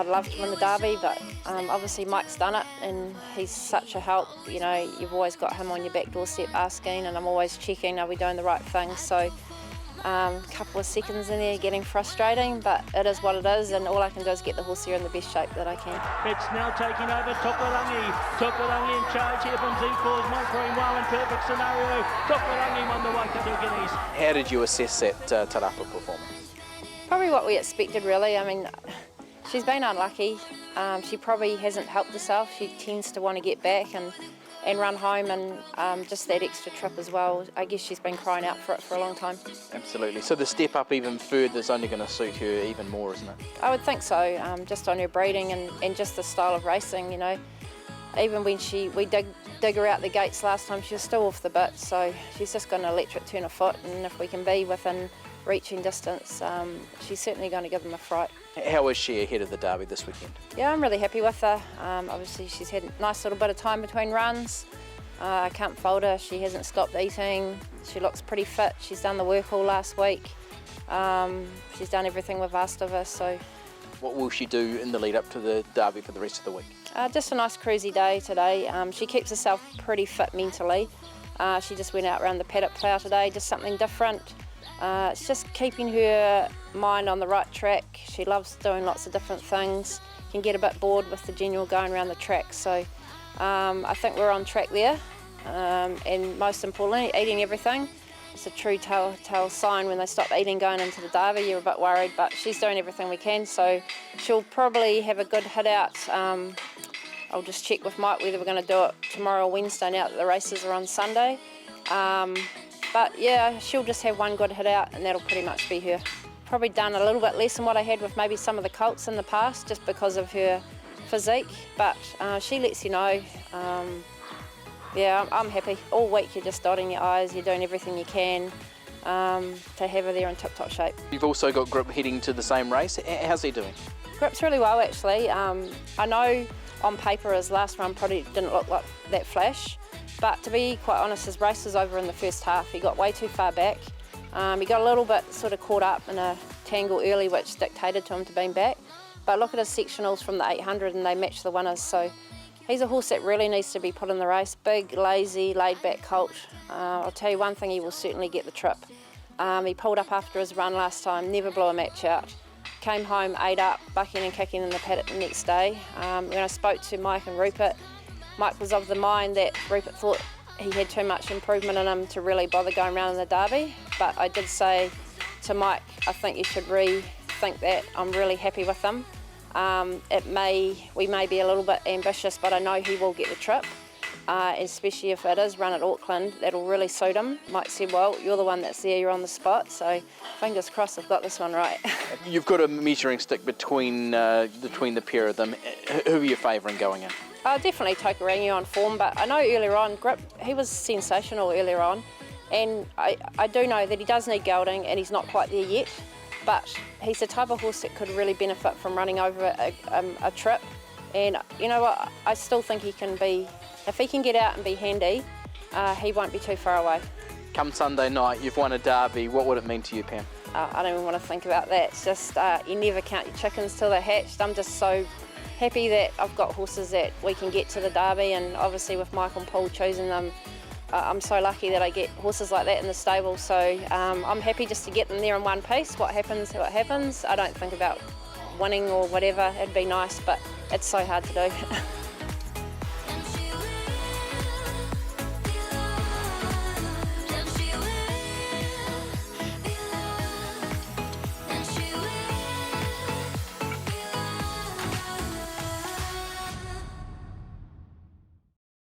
I'd love to win the Derby, but obviously Mike's done it and he's such a help. You know, you've always got him on your back doorstep asking, and I'm always checking, are we doing the right thing? So a couple of seconds in there getting frustrating, but it is what it is, and all I can do is get the horse here in the best shape that I can. It's now taking over Tokorangi. Tokorangi in charge here from Z4's Montgreen. Wow, in perfect scenario. Tokorangi won the Waikato Guineas. How did you assess that Tarapa performance? Probably what we expected, really. I mean, she's been unlucky. She probably hasn't helped herself. She tends to want to get back and run home, and just that extra trip as well. I guess she's been crying out for it for a long time. Absolutely. So the step up even further is only going to suit her even more, isn't it? I would think so, just on her breeding and just the style of racing, you know. Even when we dig her out the gates last time, she was still off the bit, so she's just got an electric turn of foot, and if we can be within reaching distance, she's certainly going to give them a fright. How is she ahead of the Derby this weekend? Yeah, I'm really happy with her. Obviously she's had a nice little bit of time between runs. I can't fault her, she hasn't stopped eating, she looks pretty fit, she's done the work all last week. She's done everything we've asked of her. So what will she do in the lead up to the Derby for the rest of the week? Just a nice cruisy day today. She keeps herself pretty fit mentally. She just went out around the paddock plough today, just something different. It's just keeping her mind on the right track. She loves doing lots of different things. Can get a bit bored with the general going around the track. So I think we're on track there. And most importantly, eating everything. It's a true telltale sign when they stop eating going into the Derby. You're a bit worried, but she's doing everything we can. So she'll probably have a good hit out. I'll just check with Mike whether we're going to do it tomorrow or Wednesday now that the races are on Sunday. But yeah, she'll just have one good hit out and that'll pretty much be her. Probably done a little bit less than what I had with maybe some of the colts in the past just because of her physique, but she lets you know. Yeah, I'm happy. All week you're just dotting your I's, you're doing everything you can to have her there in tip-top shape. You've also got Grip heading to the same race. How's he doing? Grip's really well actually. I know on paper his last run probably didn't look like that flash. But to be quite honest, his race was over in the first half. He got way too far back. He got a little bit sort of caught up in a tangle early, which dictated to him to being back. But look at his sectionals from the 800 and they match the winners. So he's a horse that really needs to be put in the race. Big, lazy, laid-back colt. I'll tell you one thing, he will certainly get the trip. He pulled up after his run last time, never blew a match out. Came home, ate up, bucking and kicking in the paddock the next day. When I spoke to Mike and Rupert, Mike was of the mind that Rupert thought he had too much improvement in him to really bother going around in the Derby. But I did say to Mike, I think you should rethink that. I'm really happy with him. We may be a little bit ambitious, but I know he will get the trip, especially if it is run at Auckland. That'll really suit him. Mike said, well, you're the one that's there, you're on the spot, so fingers crossed I've got this one right. You've got a measuring stick between the pair of them. Who are you favouring going in? Definitely Tokorangi on form, but I know earlier on, Grip, he was sensational earlier on, and I do know that he does need gelding and he's not quite there yet, but he's the type of horse that could really benefit from running over a trip, and you know what, I still think he can be, if he can get out and be handy, he won't be too far away. Come Sunday night, you've won a Derby. What would it mean to you, Pam? I don't even want to think about that. It's just, you never count your chickens till they're hatched. I'm just so happy that I've got horses that we can get to the Derby, and obviously with Mike and Paul choosing them, I'm so lucky that I get horses like that in the stable. So I'm happy just to get them there in one piece. What happens, what happens. I don't think about winning or whatever. It'd be nice, but it's so hard to do.